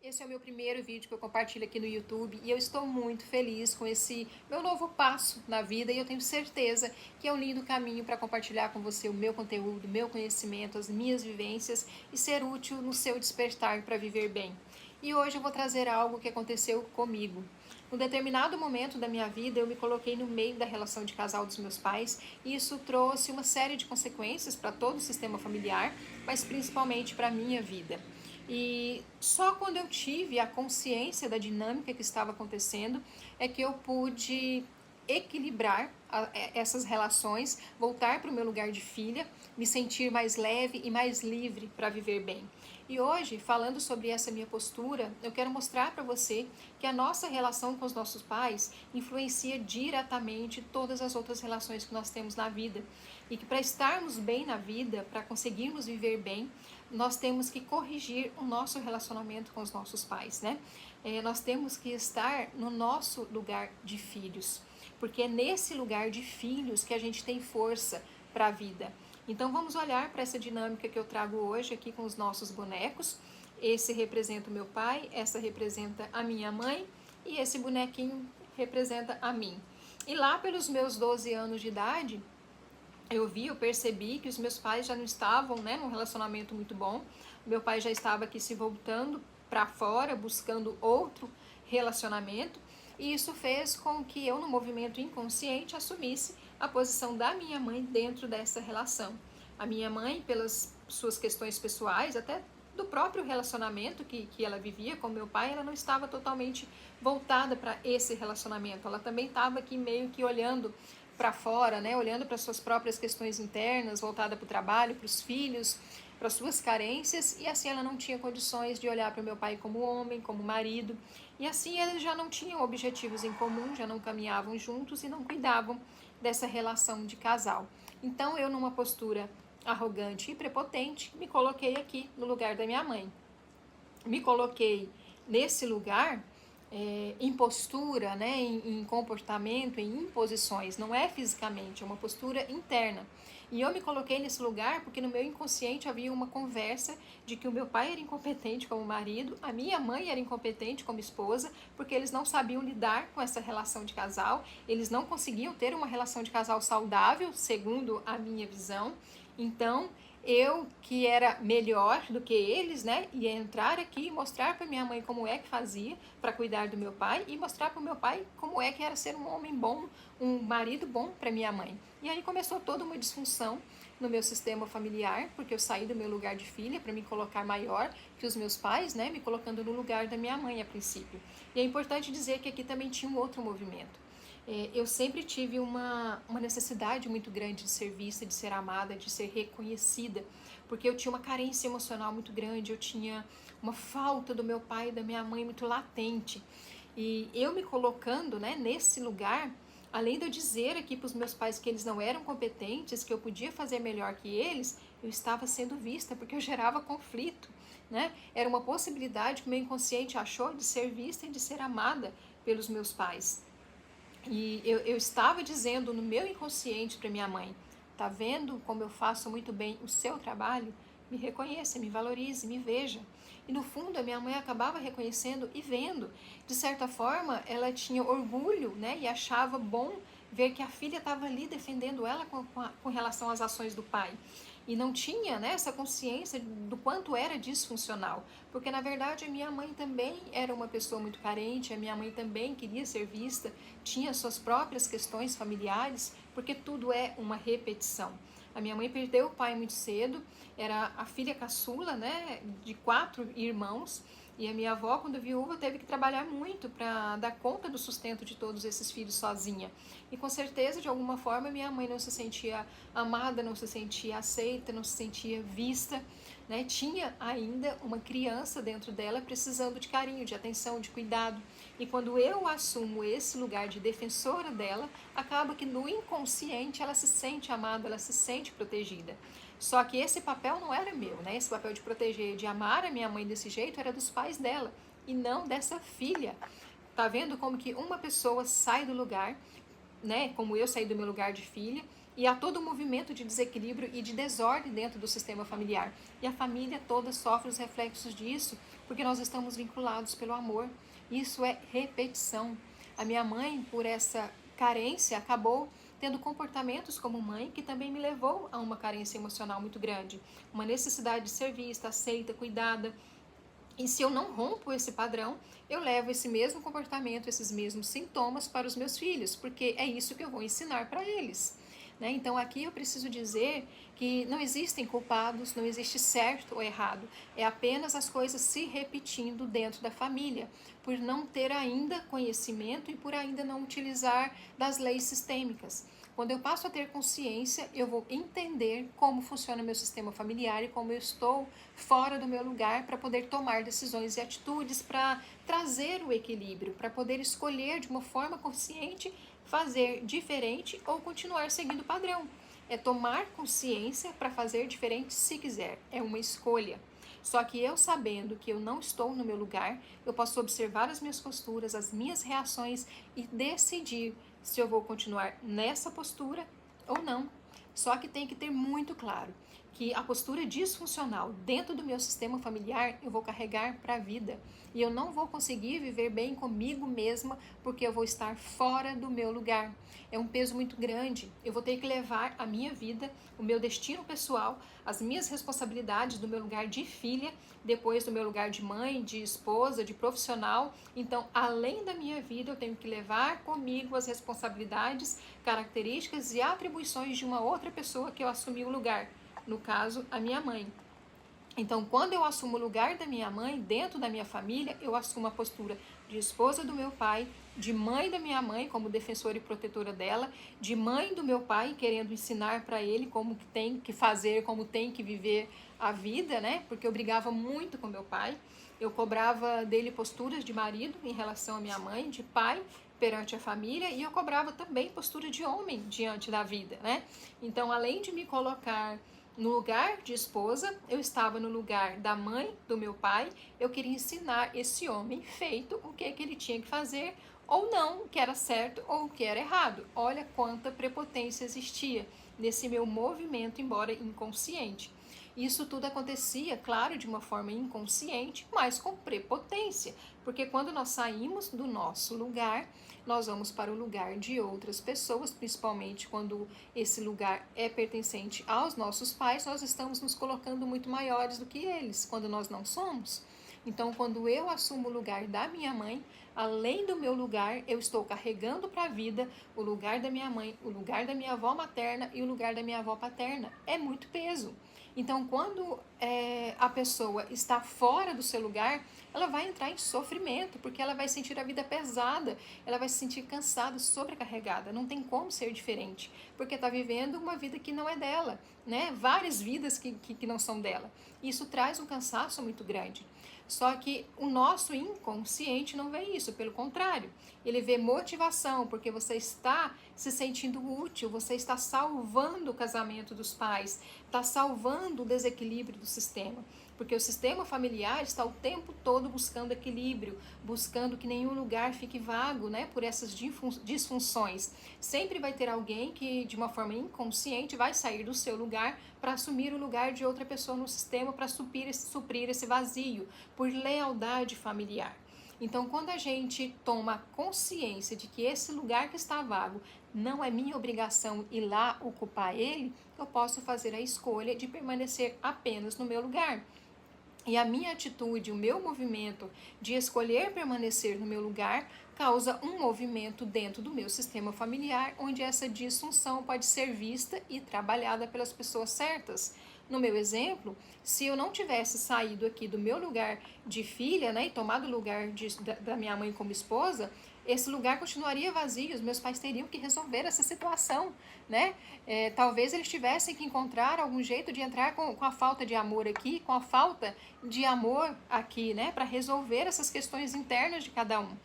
Esse é o meu primeiro vídeo que eu compartilho aqui no YouTube e eu estou muito feliz com esse meu novo passo na vida e eu tenho certeza que é um lindo caminho para compartilhar com você o meu conteúdo, meu conhecimento, as minhas vivências e ser útil no seu despertar para viver bem. E hoje eu vou trazer algo que aconteceu comigo. Num determinado momento da minha vida, eu me coloquei no meio da relação de casal dos meus pais e isso trouxe uma série de consequências para todo o sistema familiar, mas principalmente para a minha vida. E só quando eu tive a consciência da dinâmica que estava acontecendo é que eu pude equilibrar essas relações, voltar para o meu lugar de filha, me sentir mais leve e mais livre para viver bem. E hoje, falando sobre essa minha postura, eu quero mostrar para você que a nossa relação com os nossos pais influencia diretamente todas as outras relações que nós temos na vida. E que para estarmos bem na vida, para conseguirmos viver bem, nós temos que corrigir o nosso relacionamento com os nossos pais, né? Nós temos que estar no nosso lugar de filhos, porque é nesse lugar de filhos que a gente tem força para a vida. Então vamos olhar para essa dinâmica que eu trago hoje aqui com os nossos bonecos. Esse representa o meu pai, essa representa a minha mãe e esse bonequinho representa a mim. E lá pelos meus 12 anos de idade, eu percebi que os meus pais já não estavam, né, num relacionamento muito bom. Meu pai já estava aqui se voltando para fora, buscando outro relacionamento. E isso fez com que eu, no movimento inconsciente, assumisse a posição da minha mãe dentro dessa relação. A minha mãe, pelas suas questões pessoais, até do próprio relacionamento que ela vivia com meu pai, ela não estava totalmente voltada para esse relacionamento. Ela também estava aqui meio que olhando para fora, né, olhando para suas próprias questões internas, voltada para o trabalho, para os filhos, para suas carências, e assim ela não tinha condições de olhar para o meu pai como homem, como marido, e assim eles já não tinham objetivos em comum, já não caminhavam juntos e não cuidavam dessa relação de casal. Então eu, numa postura arrogante e prepotente, me coloquei aqui no lugar da minha mãe. Me coloquei nesse lugar em postura, né, em comportamento, em imposições, não é fisicamente, é uma postura interna. E eu me coloquei nesse lugar porque no meu inconsciente havia uma conversa de que o meu pai era incompetente como marido, a minha mãe era incompetente como esposa, porque eles não sabiam lidar com essa relação de casal, eles não conseguiam ter uma relação de casal saudável, segundo a minha visão. Então, eu, que era melhor do que eles, né, ia entrar aqui e mostrar para minha mãe como é que fazia para cuidar do meu pai e mostrar para o meu pai como é que era ser um homem bom, um marido bom para minha mãe. E aí começou toda uma disfunção no meu sistema familiar, porque eu saí do meu lugar de filha para me colocar maior que os meus pais, né, me colocando no lugar da minha mãe a princípio. E é importante dizer que aqui também tinha um outro movimento. Eu sempre tive uma necessidade muito grande de ser vista, de ser amada, de ser reconhecida, porque eu tinha uma carência emocional muito grande, eu tinha uma falta do meu pai e da minha mãe muito latente. E eu me colocando, né, nesse lugar, além de eu dizer aqui para os meus pais que eles não eram competentes, que eu podia fazer melhor que eles, eu estava sendo vista porque eu gerava conflito, né? Era uma possibilidade que o meu inconsciente achou de ser vista e de ser amada pelos meus pais. E eu estava dizendo no meu inconsciente para minha mãe: tá vendo como eu faço muito bem o seu trabalho? Me reconheça, me valorize, me veja. E no fundo a minha mãe acabava reconhecendo e vendo. De certa forma, ela tinha orgulho, né, e achava bom ver que a filha estava ali defendendo ela com relação às ações do pai. E não tinha, né, essa consciência do quanto era disfuncional. Porque, na verdade, a minha mãe também era uma pessoa muito carente, a minha mãe também queria ser vista, tinha suas próprias questões familiares, porque tudo é uma repetição. A minha mãe perdeu o pai muito cedo, era a filha caçula, né, de 4 irmãos, e a minha avó, quando viúva, teve que trabalhar muito para dar conta do sustento de todos esses filhos sozinha. E com certeza, de alguma forma, minha mãe não se sentia amada, não se sentia aceita, não se sentia vista, né? Tinha ainda uma criança dentro dela precisando de carinho, de atenção, de cuidado. E quando eu assumo esse lugar de defensora dela, acaba que no inconsciente ela se sente amada, ela se sente protegida. Só que esse papel não era meu, né? Esse papel de proteger, de amar a minha mãe desse jeito era dos pais dela e não dessa filha. Tá vendo como que uma pessoa sai do lugar, né? Como eu saí do meu lugar de filha, e há todo um movimento de desequilíbrio e de desordem dentro do sistema familiar. E a família toda sofre os reflexos disso porque nós estamos vinculados pelo amor. Isso é repetição. A minha mãe, por essa carência, acabou tendo comportamentos como mãe que também me levou a uma carência emocional muito grande, uma necessidade de ser vista, aceita, cuidada. E se eu não rompo esse padrão, eu levo esse mesmo comportamento, esses mesmos sintomas para os meus filhos, porque é isso que eu vou ensinar para eles. Né? Então aqui eu preciso dizer que não existem culpados, não existe certo ou errado, é apenas as coisas se repetindo dentro da família, por não ter ainda conhecimento e por ainda não utilizar das leis sistêmicas. Quando eu passo a ter consciência, eu vou entender como funciona o meu sistema familiar e como eu estou fora do meu lugar para poder tomar decisões e atitudes, para trazer o equilíbrio, para poder escolher de uma forma consciente fazer diferente ou continuar seguindo o padrão. É tomar consciência para fazer diferente se quiser, é uma escolha. Só que eu sabendo que eu não estou no meu lugar, eu posso observar as minhas posturas, as minhas reações e decidir se eu vou continuar nessa postura ou não. Só que tem que ter muito claro que a postura disfuncional dentro do meu sistema familiar eu vou carregar para a vida. E eu não vou conseguir viver bem comigo mesma porque eu vou estar fora do meu lugar. É um peso muito grande. Eu vou ter que levar a minha vida, o meu destino pessoal, as minhas responsabilidades do meu lugar de filha, depois do meu lugar de mãe, de esposa, de profissional. Então, além da minha vida, eu tenho que levar comigo as responsabilidades, características e atribuições de uma outra pessoa que eu assumi o lugar. No caso, a minha mãe. Então, quando eu assumo o lugar da minha mãe, dentro da minha família, eu assumo a postura de esposa do meu pai, de mãe da minha mãe, como defensora e protetora dela, de mãe do meu pai, querendo ensinar para ele como que tem que fazer, como tem que viver a vida, né? Porque eu brigava muito com meu pai, eu cobrava dele posturas de marido em relação à minha mãe, de pai perante a família, e eu cobrava também postura de homem diante da vida, né? Então, além de me colocar no lugar de esposa, eu estava no lugar da mãe do meu pai, eu queria ensinar esse homem feito o que ele tinha que fazer ou não, o que era certo ou o que era errado. Olha quanta prepotência existia nesse meu movimento, embora inconsciente. Isso tudo acontecia, claro, de uma forma inconsciente, mas com prepotência, porque quando nós saímos do nosso lugar, nós vamos para o lugar de outras pessoas, principalmente quando esse lugar é pertencente aos nossos pais, nós estamos nos colocando muito maiores do que eles, quando nós não somos. Então, quando eu assumo o lugar da minha mãe, além do meu lugar, eu estou carregando para a vida o lugar da minha mãe, o lugar da minha avó materna e o lugar da minha avó paterna. É muito peso. Então, quando a pessoa está fora do seu lugar, ela vai entrar em sofrimento, porque ela vai sentir a vida pesada, ela vai se sentir cansada, sobrecarregada. Não tem como ser diferente, porque está vivendo uma vida que não é dela, né? Várias vidas que não são dela. Isso traz um cansaço muito grande. Só que o nosso inconsciente não vê isso, pelo contrário, ele vê motivação, porque você está se sentindo útil, você está salvando o casamento dos pais, está salvando o desequilíbrio do sistema, porque o sistema familiar está o tempo todo buscando equilíbrio, buscando que nenhum lugar fique vago, né, por essas disfunções. Sempre vai ter alguém que, de uma forma inconsciente, vai sair do seu lugar para assumir o lugar de outra pessoa no sistema, para suprir esse vazio, por lealdade familiar. Então, quando a gente toma consciência de que esse lugar que está vago não é minha obrigação ir lá ocupar ele, eu posso fazer a escolha de permanecer apenas no meu lugar. E a minha atitude, o meu movimento de escolher permanecer no meu lugar causa um movimento dentro do meu sistema familiar, onde essa disfunção pode ser vista e trabalhada pelas pessoas certas. No meu exemplo, se eu não tivesse saído aqui do meu lugar de filha, né, e tomado o lugar da minha mãe como esposa, esse lugar continuaria vazio, os meus pais teriam que resolver essa situação, né? Talvez eles tivessem que encontrar algum jeito de entrar com a falta de amor aqui, com a falta de amor aqui, né? Para resolver essas questões internas de cada um.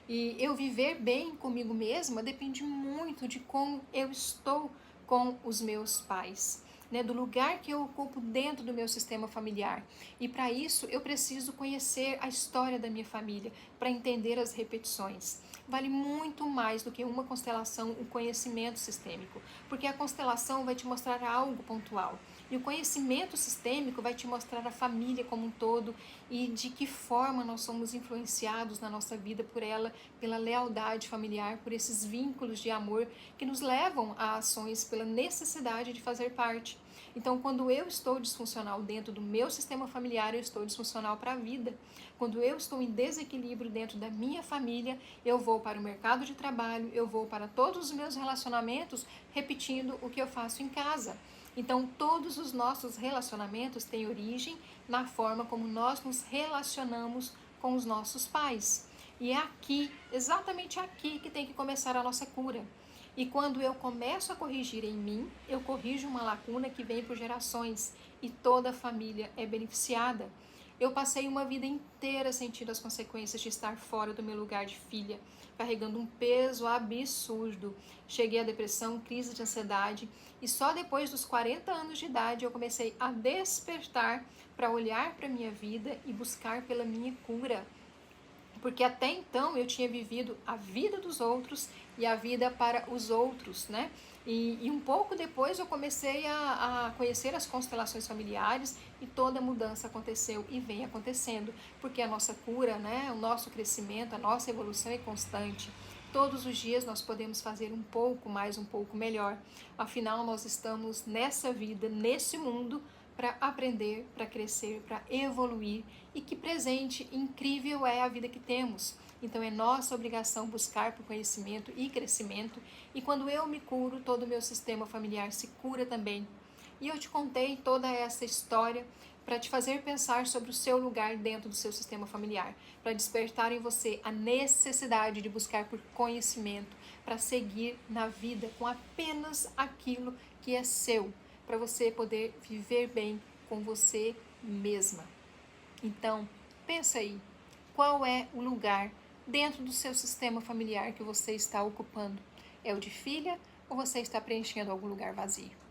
E eu viver bem comigo mesma depende muito de como eu estou com os meus pais, né, do lugar que eu ocupo dentro do meu sistema familiar. E para isso eu preciso conhecer a história da minha família, para entender as repetições. Vale muito mais do que uma constelação, o conhecimento sistêmico, porque a constelação vai te mostrar algo pontual. E o conhecimento sistêmico vai te mostrar a família como um todo e de que forma nós somos influenciados na nossa vida por ela, pela lealdade familiar, por esses vínculos de amor que nos levam a ações pela necessidade de fazer parte. Então, quando eu estou disfuncional dentro do meu sistema familiar, eu estou disfuncional para a vida. Quando eu estou em desequilíbrio dentro da minha família, eu vou para o mercado de trabalho, eu vou para todos os meus relacionamentos repetindo o que eu faço em casa. Então, todos os nossos relacionamentos têm origem na forma como nós nos relacionamos com os nossos pais. E é aqui, exatamente aqui, que tem que começar a nossa cura. E quando eu começo a corrigir em mim, eu corrijo uma lacuna que vem por gerações e toda a família é beneficiada. Eu passei uma vida inteira sentindo as consequências de estar fora do meu lugar de filha, carregando um peso absurdo. Cheguei à depressão, crise de ansiedade e só depois dos 40 anos de idade eu comecei a despertar para olhar para a minha vida e buscar pela minha cura. Porque até então eu tinha vivido a vida dos outros e a vida para os outros, né? E um pouco depois eu comecei a conhecer as constelações familiares e toda a mudança aconteceu e vem acontecendo, porque a nossa cura, né, o nosso crescimento, a nossa evolução é constante. Todos os dias nós podemos fazer um pouco mais, um pouco melhor. Afinal, nós estamos nessa vida, nesse mundo, para aprender, para crescer, para evoluir. E que presente incrível é a vida que temos. Então é nossa obrigação buscar por conhecimento e crescimento. E quando eu me curo, todo o meu sistema familiar se cura também. E eu te contei toda essa história para te fazer pensar sobre o seu lugar dentro do seu sistema familiar, para despertar em você a necessidade de buscar por conhecimento, para seguir na vida com apenas aquilo que é seu, para você poder viver bem com você mesma. Então, pensa aí, qual é o lugar dentro do seu sistema familiar que você está ocupando? É o de filha ou você está preenchendo algum lugar vazio?